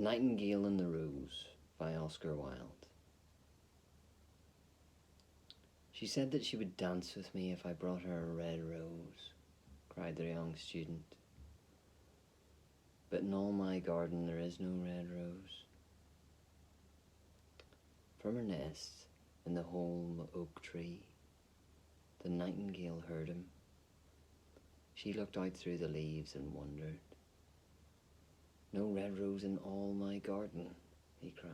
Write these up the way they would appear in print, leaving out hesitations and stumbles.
The Nightingale and the Rose by Oscar Wilde. She said that she would dance with me if I brought her a red rose, cried the young student. But in all my garden there is no red rose. From her nest in the holm oak tree, the nightingale heard him. She looked out through the leaves and wondered. No red rose in all my garden, he cried,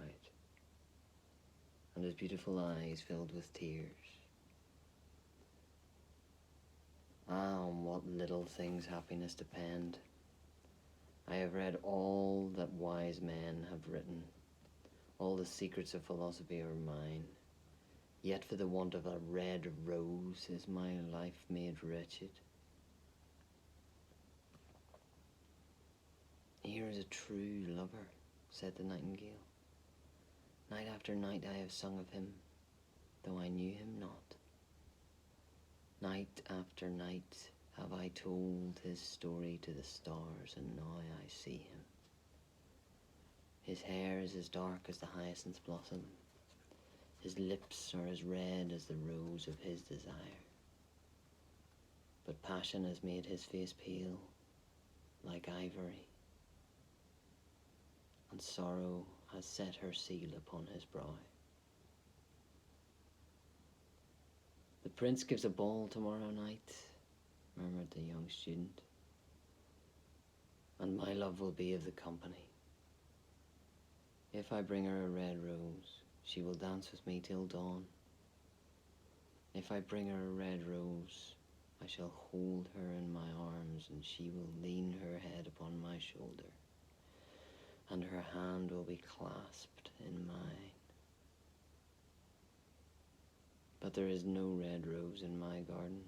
and his beautiful eyes filled with tears. Ah, on what little things happiness depend. I have read all that wise men have written, all the secrets of philosophy are mine. Yet for the want of a red rose is my life made wretched. Here is a true lover, said the nightingale. Night after night I have sung of him, though I knew him not. Night after night have I told his story to the stars, and now I see him. His hair is as dark as the hyacinth blossom. His lips are as red as the rose of his desire. But passion has made his face pale, like ivory, and sorrow has set her seal upon his brow. The prince gives a ball tomorrow night, murmured the young student, and my love will be of the company. If I bring her a red rose, she will dance with me till dawn. If I bring her a red rose, I shall hold her in my arms, and she will lean her head upon my shoulder, and her hand will be clasped in mine. But there is no red rose in my garden,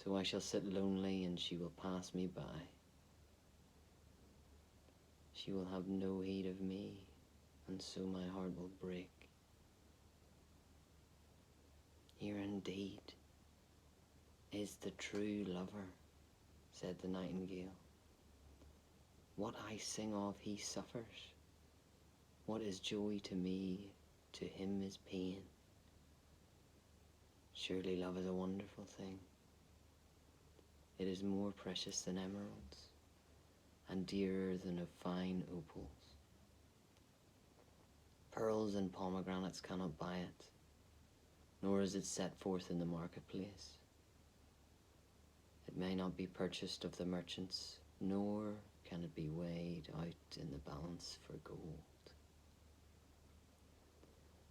so I shall sit lonely and she will pass me by. She will have no heed of me, and so my heart will break. Here indeed is the true lover, said the nightingale. What I sing of he suffers. What is joy to me, to him is pain. Surely love is a wonderful thing. It is more precious than emeralds, and dearer than of fine opals. Pearls and pomegranates cannot buy it, nor is it set forth in the marketplace. It may not be purchased of the merchants, nor can it be weighed out in the balance for gold.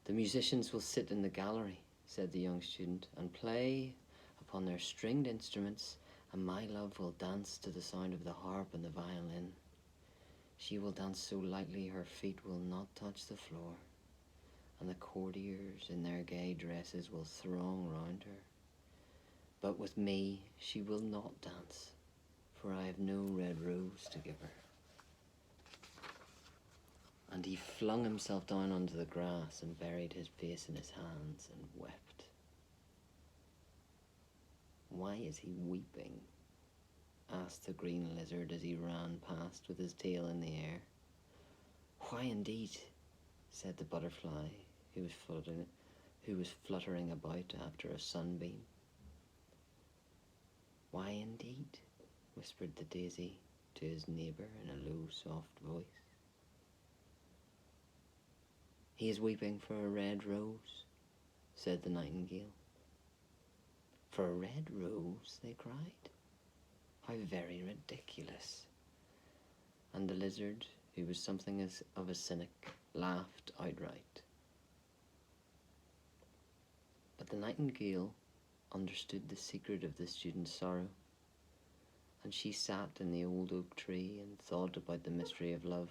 The musicians will sit in the gallery, said the young student, and play upon their stringed instruments, and my love will dance to the sound of the harp and the violin. She will dance so lightly her feet will not touch the floor, and the courtiers in their gay dresses will throng round her. But with me she will not dance, for I have no red rose to give her. And he flung himself down onto the grass and buried his face in his hands and wept. Why is he weeping? Asked the green lizard as he ran past with his tail in the air. Why indeed? Said the butterfly, who was fluttering about after a sunbeam. Why indeed? Whispered the daisy to his neighbour in a low, soft voice. He is weeping for a red rose, said the nightingale. For a red rose, they cried. How very ridiculous. And the lizard, who was something of a cynic, laughed outright. But the nightingale understood the secret of the student's sorrow, and she sat in the old oak tree and thought about the mystery of love.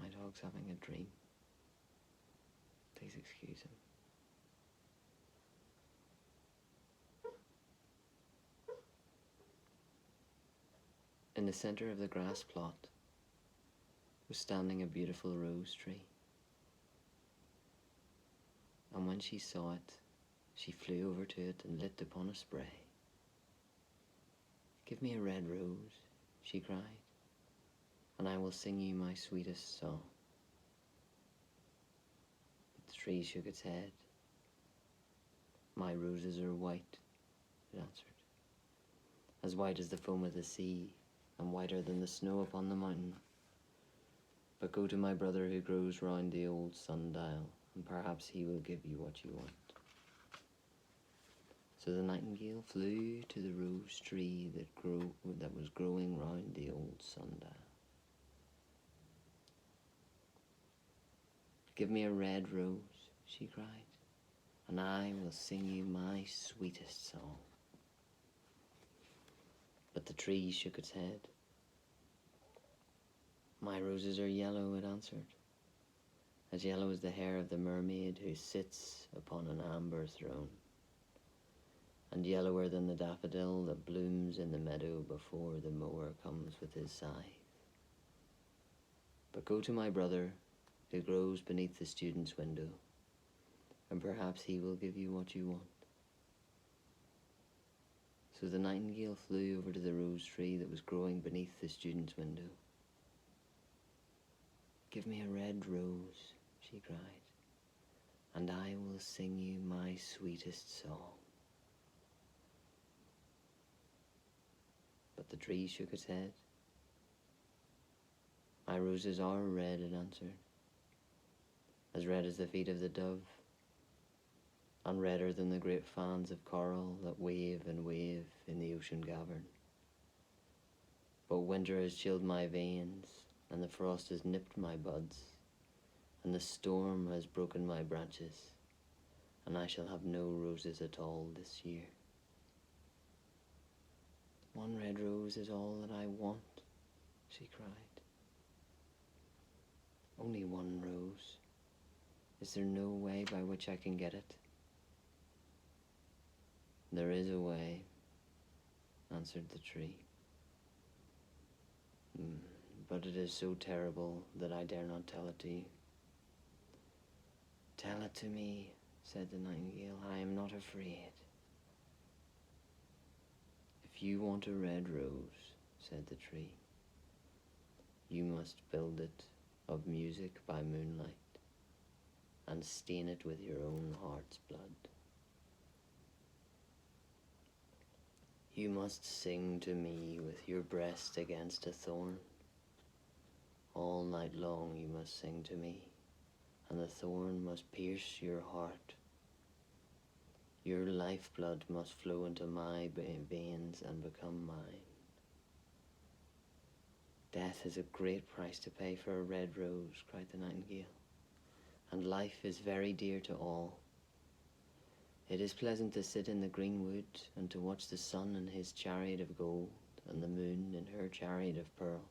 My dog's having a dream. Please excuse him. In the centre of the grass plot was standing a beautiful rose tree. And when she saw it, She flew over to it and lit upon a spray. "Give me a red rose," she cried, "and I will sing you my sweetest song." But the tree shook its head. "My roses are white," it answered, "as white as the foam of the sea, and whiter than the snow upon the mountain. But go to my brother who grows round the old sundial, and perhaps he will give you what you want." So the nightingale flew to the rose tree that was growing round the old sundial. "Give me a red rose," she cried, "and I will sing you my sweetest song." But the tree shook its head. "My roses are yellow," it answered, "as yellow as the hair of the mermaid who sits upon an amber throne, and yellower than the daffodil that blooms in the meadow before the mower comes with his scythe. But go to my brother who grows beneath the student's window, and perhaps he will give you what you want." So the nightingale flew over to the rose tree that was growing beneath the student's window. "Give me a red rose," she cried, "and I will sing you my sweetest song." But the tree shook its head. "My roses are red," it answered, "as red as the feet of the dove, and redder than the great fans of coral that wave and wave in the ocean cavern. But winter has chilled my veins, and the frost has nipped my buds, and the storm has broken my branches, and I shall have no roses at all this year. One red rose is all that I want," she cried. "Only one rose. Is there no way by which I can get it?" "There is a way," answered the tree. "But it is so terrible that I dare not tell it to you." "Tell it to me," said the nightingale. "I am not afraid." "If you want a red rose," said the tree, "you must build it of music by moonlight, and stain it with your own heart's blood. You must sing to me with your breast against a thorn. All night long you must sing to me, and the thorn must pierce your heart. Your lifeblood must flow into my veins and become mine. Death is a great price to pay for a red rose," cried the nightingale, "and life is very dear to all. It is pleasant to sit in the green wood and to watch the sun in his chariot of gold and the moon in her chariot of pearl.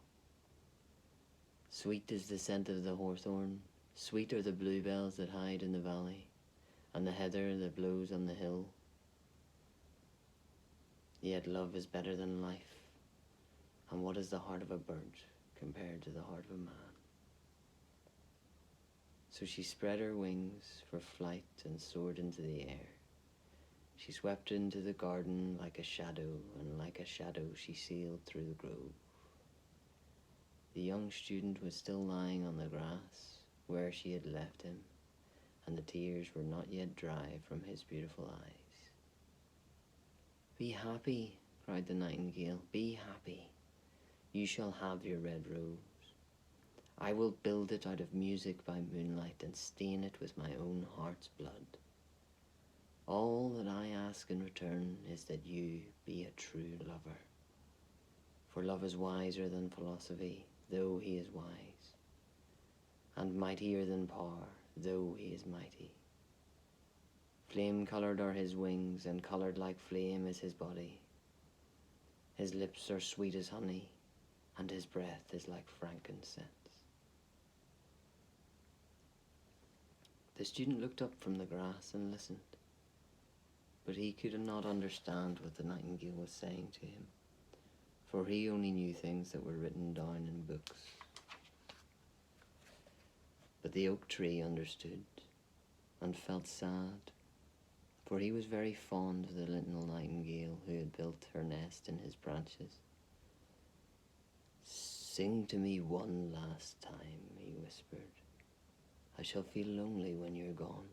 Sweet is the scent of the hawthorn, sweet are the bluebells that hide in the valley, and the heather that blows on the hill. Yet love is better than life, and what is the heart of a bird compared to the heart of a man?" So she spread her wings for flight and soared into the air. She swept into the garden like a shadow, and like a shadow she sailed through the grove. The young student was still lying on the grass where she had left him, and the tears were not yet dry from his beautiful eyes. "Be happy," cried the nightingale, "be happy. You shall have your red rose. I will build it out of music by moonlight and stain it with my own heart's blood. All that I ask in return is that you be a true lover. For love is wiser than philosophy, though he is wise, and mightier than power, though he is mighty. Flame-coloured are his wings, and coloured like flame is his body. His lips are sweet as honey, and his breath is like frankincense." The student looked up from the grass and listened, but he could not understand what the nightingale was saying to him, for he only knew things that were written down in books. But the oak tree understood and felt sad for he was very fond of the little nightingale who had built her nest in his branches. "Sing to me one last time," he whispered. "I shall feel lonely when you're gone."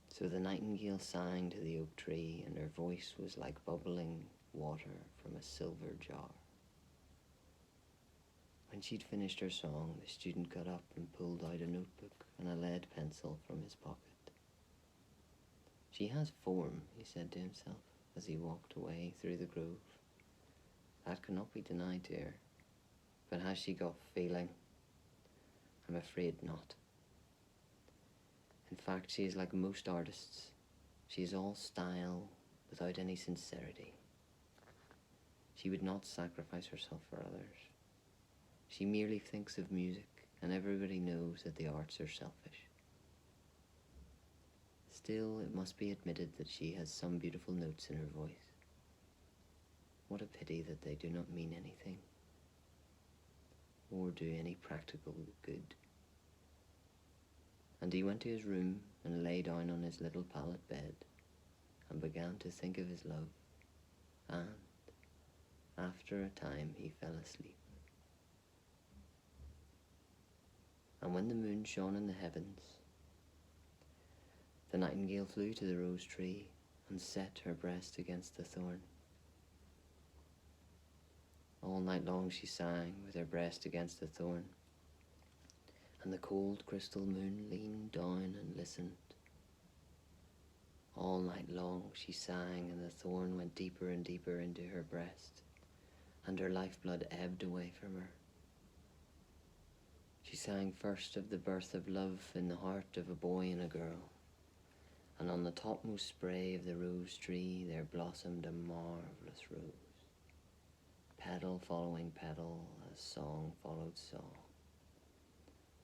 So the nightingale sang to the oak tree, and her voice was like bubbling water from a silver jar. When she'd finished her song, the student got up and pulled out a notebook and a lead pencil from his pocket. "She has form," he said to himself as he walked away through the grove. "That cannot be denied to her. But has she got feeling? I'm afraid not. In fact, she is like most artists. She is all style without any sincerity. She would not sacrifice herself for others. She merely thinks of music, and everybody knows that the arts are selfish. Still, it must be admitted that she has some beautiful notes in her voice. What a pity that they do not mean anything, or do any practical good." And he went to his room and lay down on his little pallet bed and began to think of his love, and after a time he fell asleep. And when the moon shone in the heavens, the nightingale flew to the rose tree and set her breast against the thorn. All night long she sang with her breast against the thorn, and the cold crystal moon leaned down and listened. All night long she sang, and the thorn went deeper and deeper into her breast, and her lifeblood ebbed away from her. She sang first of the birth of love in the heart of a boy and a girl, and on the topmost spray of the rose tree there blossomed a marvelous rose, petal following petal as song followed song.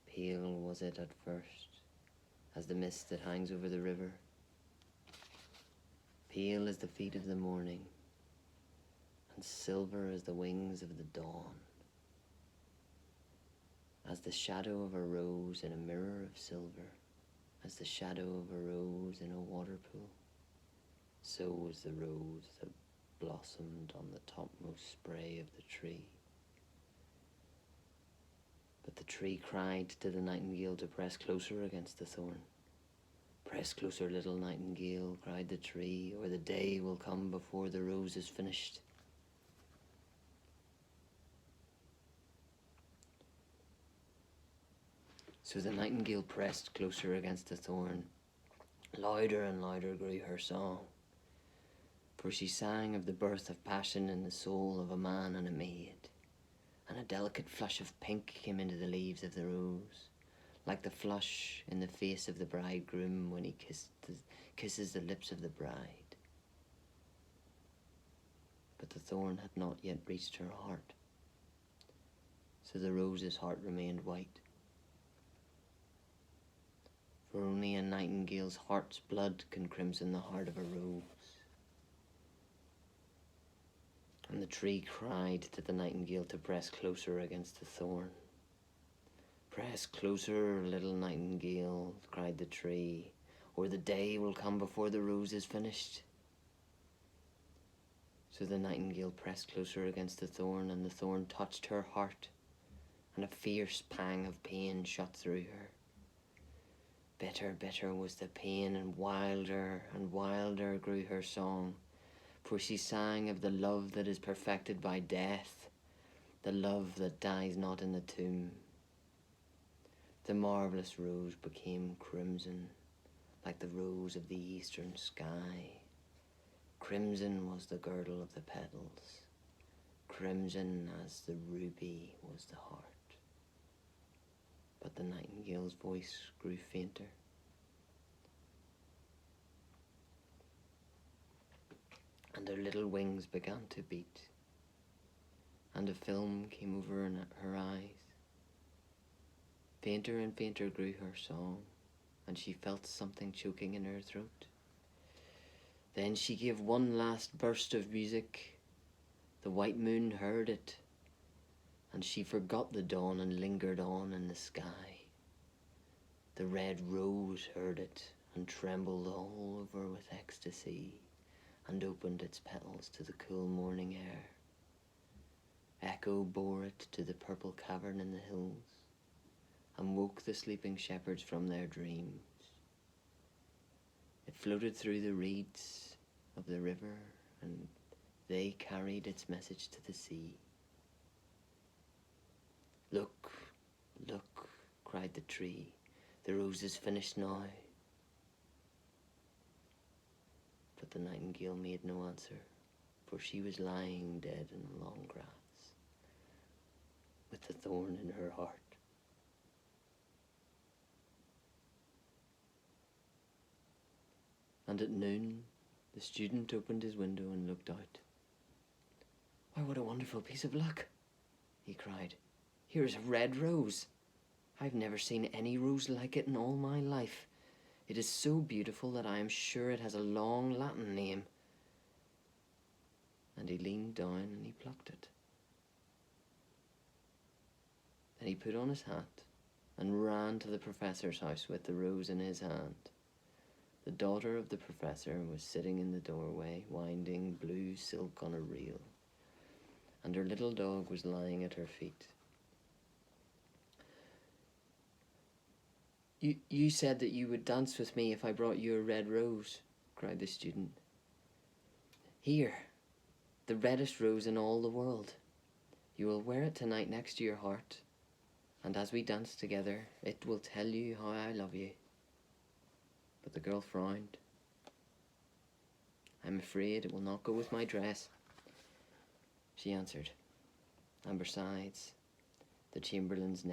Pale was it at first, as the mist that hangs over the river, pale as the feet of the morning, and silver as the wings of the dawn. As the shadow of a rose in a mirror of silver, as the shadow of a rose in a water pool, so was the rose that blossomed on the topmost spray of the tree. But the tree cried to the nightingale to press closer against the thorn. "Press closer, little nightingale," cried the tree, "or the day will come before the rose is finished." So the nightingale pressed closer against the thorn. Louder and louder grew her song, for she sang of the birth of passion in the soul of a man and a maid, and a delicate flush of pink came into the leaves of the rose, like the flush in the face of the bridegroom when he kisses the lips of the bride. But the thorn had not yet reached her heart, so the rose's heart remained white. For only a nightingale's heart's blood can crimson the heart of a rose. And the tree cried to the nightingale to press closer against the thorn. "Press closer, little nightingale," cried the tree, "or the day will come before the rose is finished." So the nightingale pressed closer against the thorn, and the thorn touched her heart, and a fierce pang of pain shot through her. Bitter, bitter was the pain, and wilder grew her song, for she sang of the love that is perfected by death, the love that dies not in the tomb. The marvelous rose became crimson, like the rose of the eastern sky. Crimson was the girdle of the petals, crimson as the ruby was the heart. But the nightingale's voice grew fainter. And her little wings began to beat, and a film came over her eyes. Fainter and fainter grew her song, and she felt something choking in her throat. Then she gave one last burst of music. The white moon heard it, and she forgot the dawn and lingered on in the sky. The red rose heard it and trembled all over with ecstasy, and opened its petals to the cool morning air. Echo bore it to the purple cavern in the hills, and woke the sleeping shepherds from their dreams. It floated through the reeds of the river, and they carried its message to the sea. Look, look, cried the tree, the rose is finished now. But the nightingale made no answer, for she was lying dead in the long grass, with the thorn in her heart. And at noon, the student opened his window and looked out. "Why, what a wonderful piece of luck!" he cried. "Here is a red rose. I've never seen any rose like it in all my life. It is so beautiful that I am sure it has a long Latin name." And he leaned down and he plucked it. Then he put on his hat and ran to the professor's house with the rose in his hand. The daughter of the professor was sitting in the doorway, winding blue silk on a reel, and her little dog was lying at her feet. You said that you would dance with me if I brought you a red rose," cried the student. "Here, the reddest rose in all the world. You will wear it tonight next to your heart, and as we dance together, it will tell you how I love you." But the girl frowned. "I'm afraid it will not go with my dress," she answered. "And besides, the Chamberlain's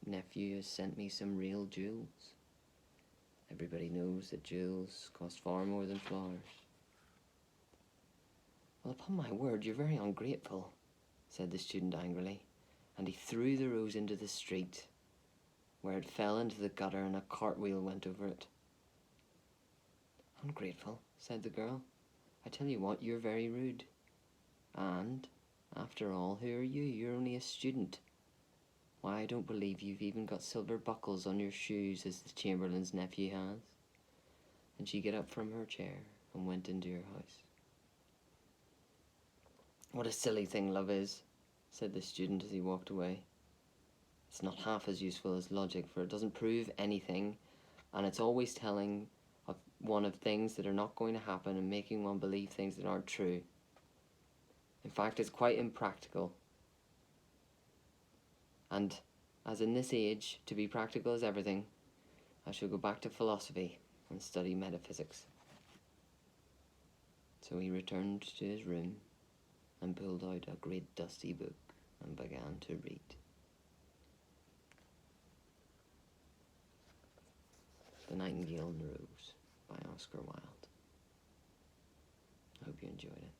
nephew has sent me some real jewels. Everybody knows that jewels cost far more than flowers." "Well, upon my word, you're very ungrateful," said the student angrily, and he threw the rose into the street, where it fell into the gutter and a cartwheel went over it. "Ungrateful," said the girl. "I tell you what, you're very rude. And, after all, who are you? You're only a student. Why, I don't believe you've even got silver buckles on your shoes as the Chamberlain's nephew has." And she got up from her chair and went into her house. "What a silly thing love is," said the student as he walked away. "It's not half as useful as logic, for it doesn't prove anything, and it's always telling one of things that are not going to happen and making one believe things that aren't true. In fact, it's quite impractical. And as in this age, to be practical is everything, I shall go back to philosophy and study metaphysics." So he returned to his room and pulled out a great dusty book and began to read. The Nightingale and the Rose by Oscar Wilde. I hope you enjoyed it.